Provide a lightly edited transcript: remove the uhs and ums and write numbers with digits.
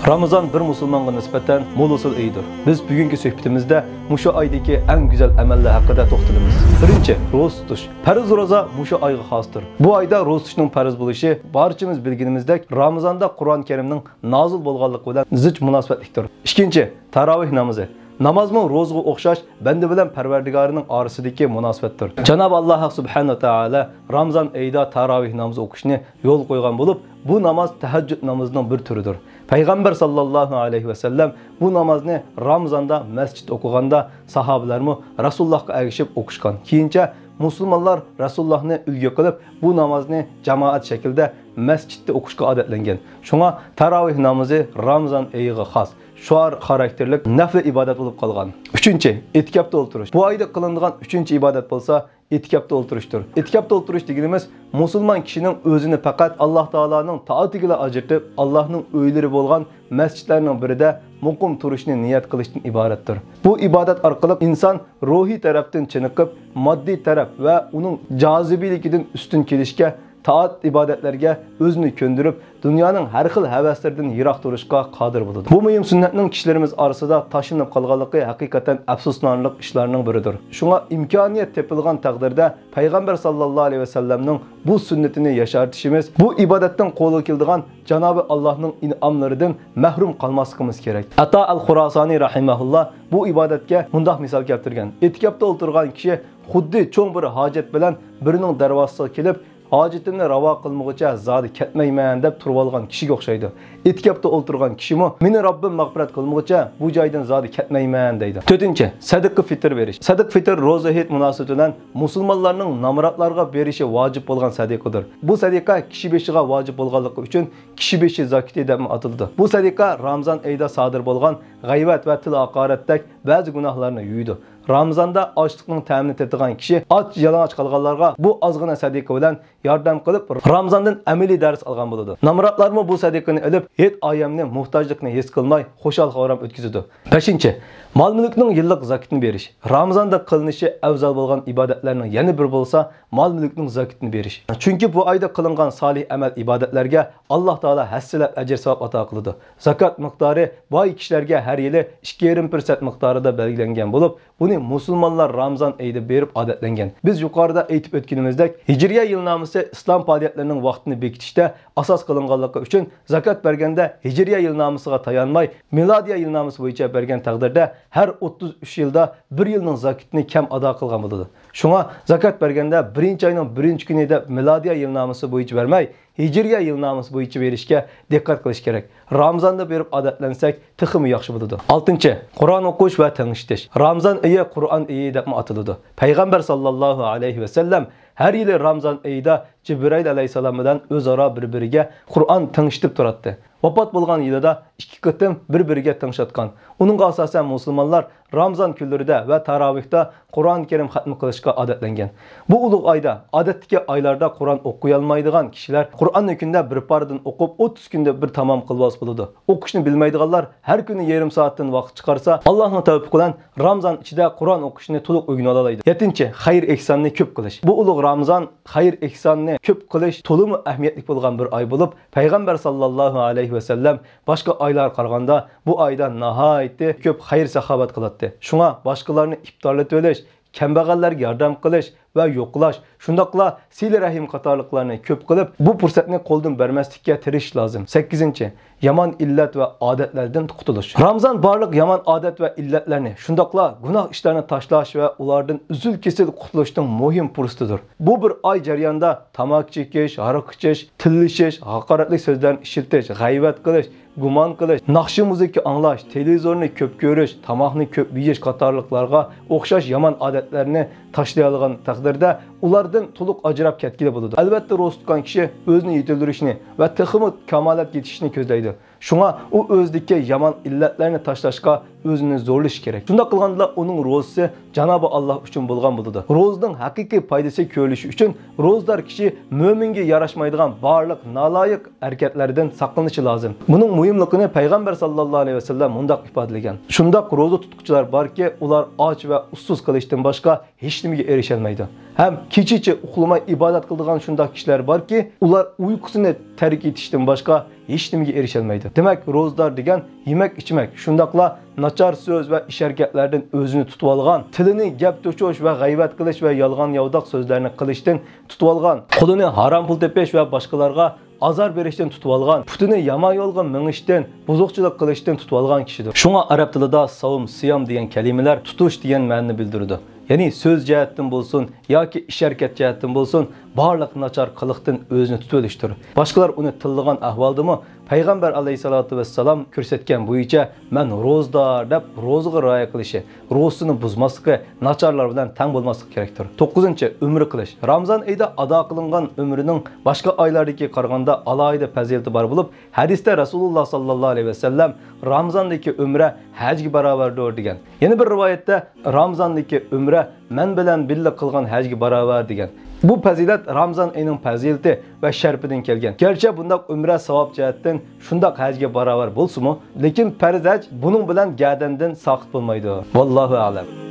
Ramazan bir musulmonga nisbatan mo'l-usul oydir. Biz bugungi suhbatimizda mushu oydagi eng go'zal amallar haqida to'xtalamiz. Birinchi, ro'za tutish. Farz ro'za mushu oyga xosdir. Bu oyda ro'za tutishning farz bo'lishi barchamiz bilganimizdek Ramazonda Qur'on Karimning nozil bo'lganligi bilan zich munosabatlikdir. Ikkinchi, tarovih namozi. Namazmı ro'zaga o'xshash banda bilan Parvardigorining orasidagi munosabatdir. Janob Alloh subhanahu va taolo Ramazon oyida tarovih namozi o'qishni yo'l qo'ygan bo'lib, bu namoz tahajjud namozining bir turidir. Payg'ambar sallallohu alayhi va sallam bu namozni Ramazonda masjid o'qiganda sahobalarmi Rasulullohga ergishib o'qishgan. Keyincha musulmonlar Rasulullohni ulgu qilib, bu namozni jamoat shaklida masjidda o'qishga odatlangan. Shunga tarovih namozi Ramazon oyiga xos, shuar xarakterlik nafl ibodat bo'lib qolgan. 3-chi, etikafda o'tirish. Bu oyda qilinadigan 3-chi ibodat bo'lsa, etikafda o'tirishdir. Etikafda o'tirish deganimiz musulmon kishining o'zini faqat Alloh taolaning taatiga ajratib, Allohning o'ylari bo'lgan masjidlarning birida muqim turishni niyat qilishdan iboratdir. Bu ibodat orqali inson ruhiy tarafdan chiniqib, moddiy taraf va uning jozibaligidan ustun kelishga, taat ibodatlarga o'zini ko'ndirib, dunyoning har xil havaslaridan yiroq turishga qodir bo'ladi. Bu muhim sunnatning kishilarimiz orasida tashlanib qolganligi haqiqatan afsuslanarli ishlarning biridir. Shunga imkoniyat tepilgan taqdirda Payg'ambar sallallohu alayhi vasallamning bu sunnatini yashartishimiz, bu ibodatdan qo'lga keladigan Janobi Allohning in'omlaridan mahrum qolmasligimiz kerak. Ata al-Xurosani rahimahulloh bu ibodatga bunday misol keltirgan. Etikafda o'tirgan kishi xuddi cho'ng bir hojat bilan birining darvozasiga kelib, hojatimni ravo qilmoqcha zodi ketmayman deb turib olgan kishiga o'xshaydi. Etikafda o'tirgan kishimi meni Robbim mag'firat qilmoqcha bu joydan zodi ketmayman deydi. 4-chi, sadaqa fitr berish. Sadaqa fitr ro'za hayit munosabati bilan musulmonlarning namratlarga berishi vojib bo'lgan sadaqadir. Bu sadaqa kishi beshiga vojib bo'lganligi uchun kishi beshi zakati deb atildi. Bu sadaqa Ramazon oyida sodir bo'lgan g'ayvat va til haqoratdek ba'zi gunohlarni yuydi. Ramazonda ochliqning ta'mini tetigan kishi och yalang'och qolganlarga bu ozgina sadaqa bilan yordam qilib Ramazondan amaliy dars olgan bo'ladi. Namratlarmi bu sadaqani olib, hech oyamni muhtojlikni his qilmay xushal-xoram o'tkazadi. 5-chi, mol-mulkning yillik zakatini berish. Ramazonda qilinishi afzal bo'lgan ibodatlarning yana bir bo'lsa, mol-mulkning zakatini berish. Chunki bu oyda qilingan solih amal ibodatlarga Alloh taolo hassilab ajr savob ato qiladi. Zakat miqdori boy kishilarga har yili 2,5% miqdorida belgilangan bo'lib, buni musulmonlar Ramazon oyida berib odatlangan. Biz yuqorida aytib o'tganimizdek, Hijriya yilnomasi islom faoliyatlarining vaqtini bekitishda asos qilinganligi uchun zakat berganda Hijriya yilnomasiga tayanmay, milodiya yilnomasi bo'yicha bergan taqdirda har 33 yilda bir yilning zakatini kam ado qilgan bo'ladi. Shunga zakat berganda 1-oyning 1-kunida milodiya yilnomasi bo'yicha bermay, Hijriya yilnomasi bo'yicha berishga diqqat qilish kerak. Ramazonda berib odatlansak, texmi yaxshi bo'ladi. 6-chi, Qur'on o'qish va tanishtish. Ramazon oyi Qur'on oyi deb ataladi. Payg'ambar sallallohu alayhi va sallam har yili Ramazon oyida Jibril alayhisalom bilan o'zaro bir-biriga Qur'on tanishtirib turadi. Vafot bo'lgan yilida 2 qatim bir-biriga tanishotgan. Uning asosan musulmonlar Ramazon kunlarida va tarovihda Qur'on Karim xatmi qilishga odatlangan. Bu ulug' oyda, odatdagi oylarda Qur'on o'qiy olmaydigan kishilar Qur'onni kunda bir pardan o'qib 30 kunda bir tamom qilib bo'ladi. O'qishni bilmaydiganlar har kuni yarim soatdan vaqt chiqarsa, Allohning tavfiqi bilan Ramazon ichida Qur'on o'qishni to'liq o'rgana oladi. 7-chi, xayr ehsonni ko'p qilish. Bu ulug' Ramazon xayr ehsonni ko'p qilish to'liq ahamiyatli bo'lgan bir oy bo'lib, Payg'ambar sallallohu alayhi va sallam boshqa oylar qaraganda bu oyda nihoyatda ko'p xayr saxovat qiladi. Shunga boshqalarni iftorlatib o'lish, kambag'allarga yordam qilish va yo'qlash, shundaqla sil rahim qatorliqlarni ko'p qilib, bu fursatni qo'ldan bermaslikka tirish lozim. 8-chi, yomon illat va odatlardan qutulish. Ramazon barliq yomon odat va illatlarni, shundaqla gunoh ishlarni tashlash va ulardan uzil-kesil qutulishning muhim fursatidir. Bu bir oy jarayonida tamok chekish, aroq ichish, tillishish, haqoratli so'zlarni ishiltish, g'ayvat qilish, gumon qilish, naqshi muzika anglash, televizorni ko'p ko'rish, tomoqni ko'p yeyish qatorliqlarga o'xshash yomon odatlarni tashlay olgan taqdirda ulardan to'liq ajrab ketgili bo'ladi. Albatta, ro'za tutgan kishi o'zini yetildirishni va texmi kamolat yetishni ko'zlaydi. Shunga u o'zidagi yomon illatlarni tashlashga o'zini zo'rlash kerak. Shunda qilganda uning ro'zasi Janobi Alloh uchun bo'lgan bo'ladi. Ro'zaning haqiqiy foydasi ko'rilishi uchun ro'zdor kishi mo'minga yarashmaydigan barliq naloyiq harakatlardan saqlanishi lozim. Buning muhimligini Payg'ambar sallallohu alayhi vasallam mundaq ifodalagan. Shundaq ro'za tutuvchilar borki, ular och va ussiz qilishdan boshqa hech nimaga erisholmaydi. Ham kechicha uxlamay ibodat qiladigan shunday kishilar borki, ular uyqusini tark etishdan boshqa hech nimaga erisholmaydi. Demak, ro'zdor degan yemak, ichmak, shundaqla nachar so'z va ish-harakatlardan o'zini tutib olgan, tilini gap to'chish va g'aybat qilish va yolg'on yovdoq so'zlarni qilishdan tutib olgan, qo'lini harom pul tepish va boshqalarga azar berishdan tutib olgan, putini yomon yo'lga mingishdan, buzuqchilik qilishdan tutib olgan kishidir. Shunga arab tilida savm, siyam degan kalimalar tutush degan ma'noni bildiradi. Ya'ni so'z jihatdan bo'lsin yoki ish harakat jihatdan bo'lsin, barliq nachar qiliqdan o'zini tutib olishdir. Boshqalar uni tillagan ahvoldami Payg'ambar alayhisolatu vassalam ko'rsatgan bo'yicha men ro'zdor deb ro'ziga rioya qilishi, ro'zini buzmasligi, nacharlar bilan tang bo'lmasligi kerakdir. 9-umr qilish. Ramazon oyida ado qilingan umrining boshqa oylardagi qaraganda alohida fazilati bor bo'lib, hadisda Rasululloh sallallohu alayhi vasallam Ramazondagi umra hajga barobardir degan. Yana bir rivoyatda Ramazondagi umra men bilan birga qilgan hajga barobar degan. Bu fazilat Ramazon oyining fazilati va sharfidan kelgan. Gerçi bundaq umra savob jihatdan shundaq hajga barobar bo'lsa-mu, lekin farz haj buning bilan gadandan saqit bo'lmaydi. Vallohu a'lam.